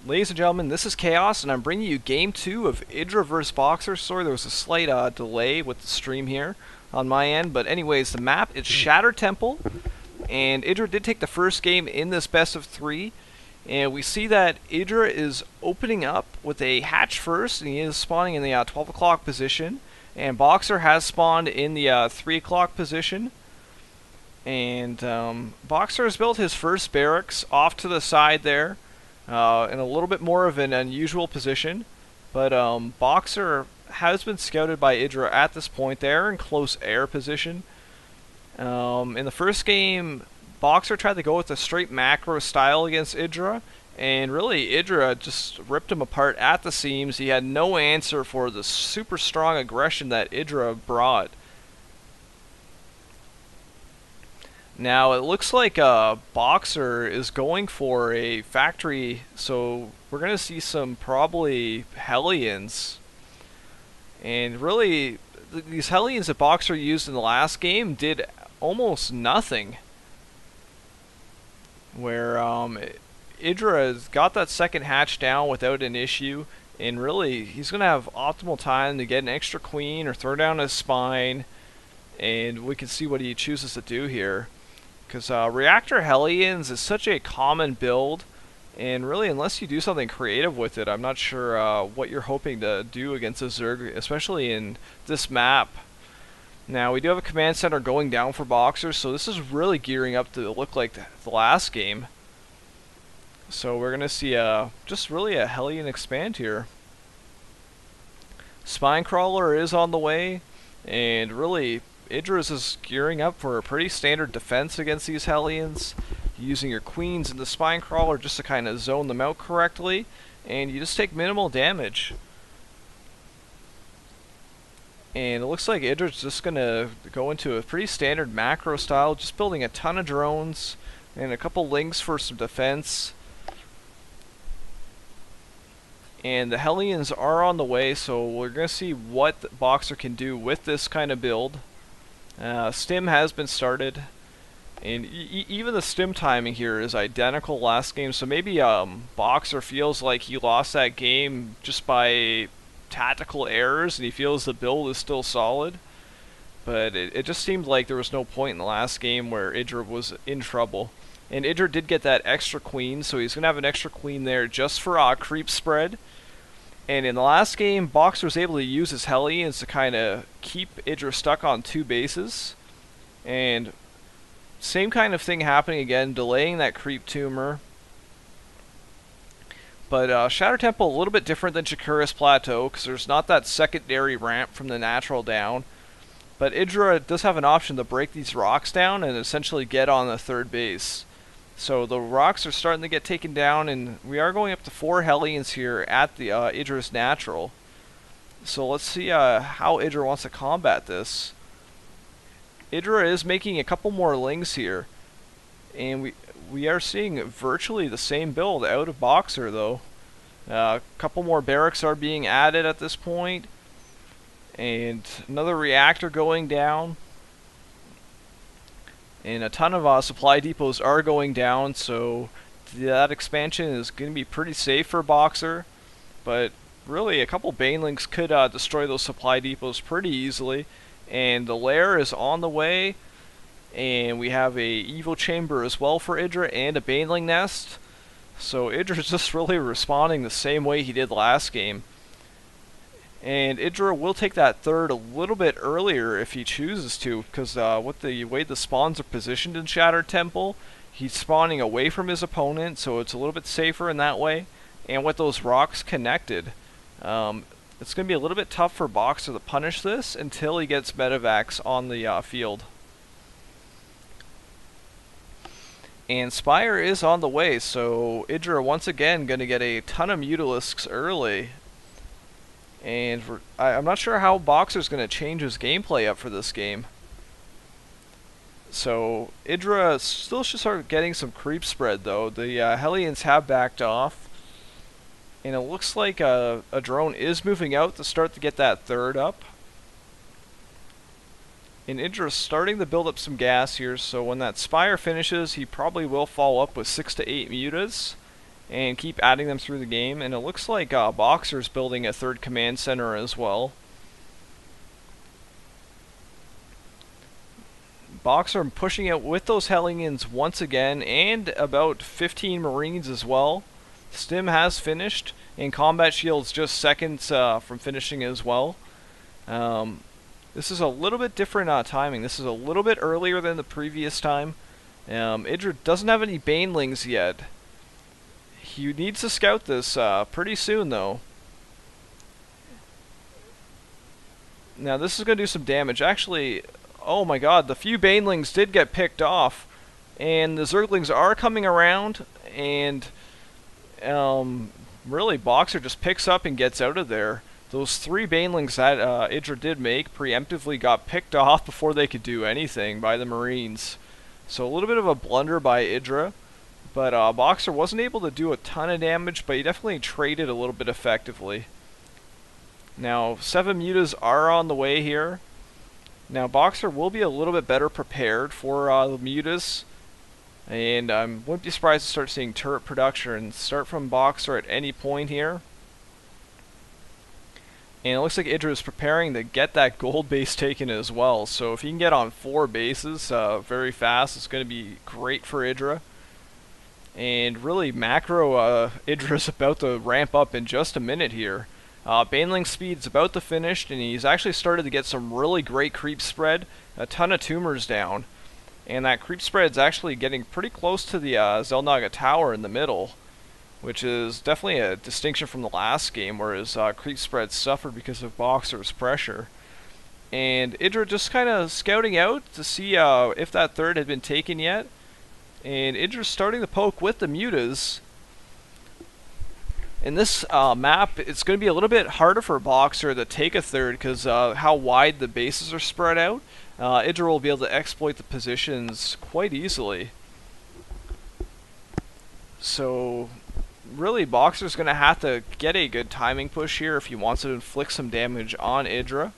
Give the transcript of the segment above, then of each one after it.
Ladies and gentlemen, this is Chaos, and I'm bringing you Game 2 of Idra vs. Boxer. Sorry, there was a slight delay with the stream here on my end, but anyways, the map is Shattered Temple, and Idra did take the first game in this best of 3, and we see that Idra is opening up with a hatch first, and he is spawning in the 12 o'clock position, and Boxer has spawned in the 3 o'clock position. And Boxer has built his first barracks off to the side there, in a little bit more of an unusual position, but Boxer has been scouted by Idra at this point. They're in close air position. In the first game, Boxer tried to go with a straight macro style against Idra, and really Idra just ripped him apart at the seams. He had no answer for the super strong aggression that Idra brought. Now it looks like Boxer is going for a factory, so we're going to see some probably Hellions. And really, these Hellions that Boxer used in the last game did almost nothing. Where Idra has got that second hatch down without an issue, and really he's going to have optimal time to get an extra queen or throw down his spine, and we can see what he chooses to do here. Because Reactor Hellions is such a common build, and really unless you do something creative with it, I'm not sure what you're hoping to do against a Zerg, especially in this map. Now we do have a command center going down for Boxer, so this is really gearing up to look like the last game. So we're going to see just really a Hellion expand here. Spinecrawler is on the way, and really Idris is gearing up for a pretty standard defense against these Hellions, using your queens and the Spinecrawler just to kind of zone them out correctly, and you just take minimal damage. And it looks like Idris is just going to go into a pretty standard macro style, just building a ton of drones and a couple links for some defense. And the Hellions are on the way, so we're going to see what Boxer can do with this kind of build. Stim has been started, and even the stim timing here is identical last game, so maybe Boxer feels like he lost that game just by tactical errors, and he feels the build is still solid. But it just seemed like there was no point in the last game where Idra was in trouble. And Idra did get that extra queen, so he's going to have an extra queen there just for creep spread. And in the last game, Boxer was able to use his Hellions to kind of keep Idra stuck on 2 bases. And same kind of thing happening again, delaying that creep tumor. But Shadow Temple a little bit different than Chikuris Plateau, because there's not that secondary ramp from the natural down. But Idra does have an option to break these rocks down and essentially get on the 3rd base. So the rocks are starting to get taken down, and we are going up to 4 Hellions here at the Idra's natural. So let's see how Idra wants to combat this. Idra is making a couple more lings here, and we are seeing virtually the same build out of Boxer though. A couple more barracks are being added at this point, and another reactor going down. And a ton of supply depots are going down, so that expansion is going to be pretty safe for Boxer. But really, a couple Banelings could destroy those supply depots pretty easily. And the lair is on the way, and we have a Evo Chamber as well for Idra, and a Baneling Nest. So Idra's just really responding the same way he did last game. And Idra will take that 3rd a little bit earlier if he chooses to, because with the way the spawns are positioned in Shattered Temple, he's spawning away from his opponent, so it's a little bit safer in that way. And with those rocks connected, it's going to be a little bit tough for Boxer to punish this until he gets medevacs on the field. And Spire is on the way, so Idra once again going to get a ton of Mutalisks early. And I'm not sure how Boxer's going to change his gameplay up for this game. So Idra still should start getting some creep spread though. The Hellions have backed off. And it looks like a drone is moving out to start to get that 3rd up. And Idra's starting to build up some gas here, so when that Spire finishes, he probably will follow up with 6 to 8 mutas. and keep adding them through the game. And it looks like Boxer's building a third command center as well. Boxer pushing out with those Hellions once again, and about 15 Marines as well. Stim has finished, and Combat Shield's just seconds from finishing as well. This is a little bit different timing. This is a little bit earlier than the previous time. Idra doesn't have any Banelings yet. He needs to scout this pretty soon, though. Now, this is going to do some damage. Actually, oh my god, the few Banelings did get picked off, and the Zerglings are coming around, and really, Boxer just picks up and gets out of there. Those 3 Banelings that Idra did make preemptively got picked off before they could do anything by the Marines. So a little bit of a blunder by Idra, but Boxer wasn't able to do a ton of damage, but he definitely traded a little bit effectively. Now, 7 Mutas are on the way here. Now, Boxer will be a little bit better prepared for the Mutas, and I wouldn't be surprised to start seeing turret production start from Boxer at any point here. And it looks like Idra is preparing to get that gold base taken as well. So if he can get on 4 bases very fast, it's going to be great for Idra. And really, macro Idra is about to ramp up in just a minute here. Baneling speed's about to finish, and he's actually started to get some really great creep spread. A ton of tumors down. And that creep spread's actually getting pretty close to the Xel'Naga Tower in the middle, which is definitely a distinction from the last game, where his creep spread suffered because of Boxer's pressure. And Idra just kind of scouting out to see if that third had been taken yet. And Idra's starting to poke with the Mutas. In this map, it's going to be a little bit harder for Boxer to take a third because how wide the bases are spread out. Idra will be able to exploit the positions quite easily. So, really, Boxer's going to have to get a good timing push here if he wants to inflict some damage on Idra.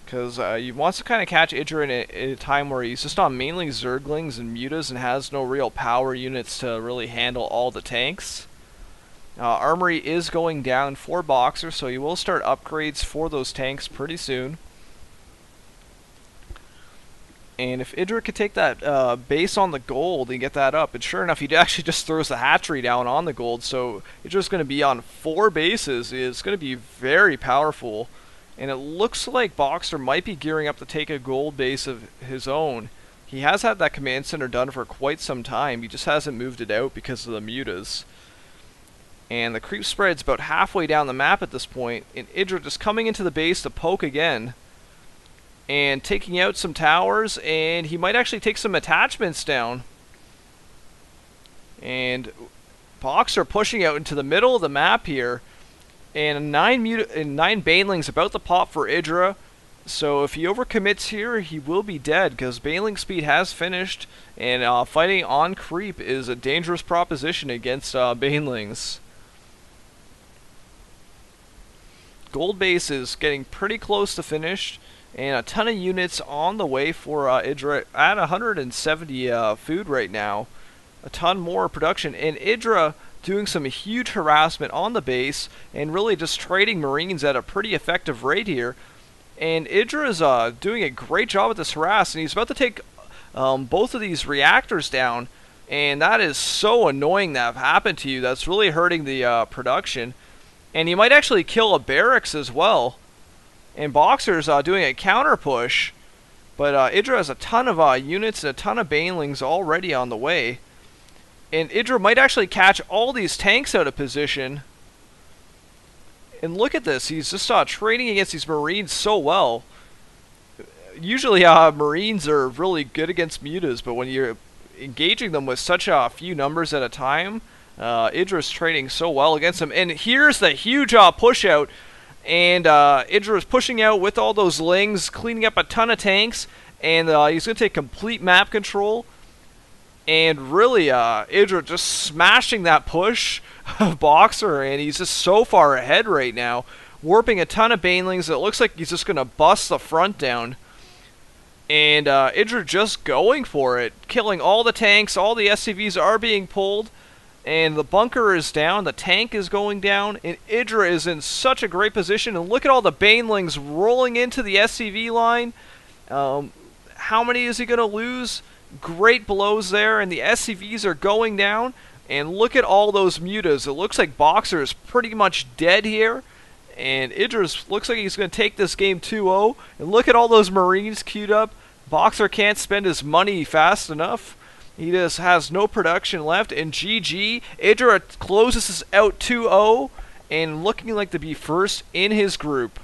Because he wants to kind of catch Idra in a time where he's just on mainly Zerglings and Mutas and has no real power units to really handle all the tanks. Armory is going down for Boxer, so he will start upgrades for those tanks pretty soon. And if Idra could take that base on the gold and get that up, and sure enough, he actually just throws the hatchery down on the gold, so Idra's going to be on 4 bases. It's going to be very powerful. And it looks like Boxer might be gearing up to take a gold base of his own. He has had that command center done for quite some time, he just hasn't moved it out because of the Mutas. And the creep spread's about halfway down the map at this point, and Idra just coming into the base to poke again. And taking out some towers, and he might actually take some attachments down. And Boxer pushing out into the middle of the map here. And 9 Banelings about to pop for Idra. So if he overcommits here, he will be dead, because Baneling speed has finished, and fighting on creep is a dangerous proposition against Banelings. Gold base is getting pretty close to finished, and a ton of units on the way for Idra at 170 food right now. A ton more production, and Idra doing some huge harassment on the base, and really just trading Marines at a pretty effective rate here. And Idra is doing a great job at this harass, and he's about to take both of these reactors down, and that is so annoying that have happened to you. That's really hurting the production. And he might actually kill a barracks as well. And Boxer's doing a counter push, but Idra has a ton of units and a ton of Banelings already on the way. And Idra might actually catch all these tanks out of position. And look at this, he's just trading against these Marines so well. Usually Marines are really good against Mutas, but when you're engaging them with such few numbers at a time, Idra's trading so well against them. And here's the huge push out. And Idra is pushing out with all those Lings, cleaning up a ton of tanks. And he's going to take complete map control. And really, Idra just smashing that push of Boxer. And he's just so far ahead right now. Warping a ton of Banelings. It looks like he's just going to bust the front down. And Idra just going for it. Killing all the tanks. All the SCVs are being pulled. And the bunker is down, the tank is going down, and Idra is in such a great position. And look at all the Banelings rolling into the SCV line. How many is he going to lose? Great blows there, and the SCVs are going down. And look at all those mutas. It looks like Boxer is pretty much dead here. And Idra looks like he's going to take this game 2-0. And look at all those Marines queued up. Boxer can't spend his money fast enough. He just has no production left. And GG, Idra closes this out 2-0 and looking like to be first in his group.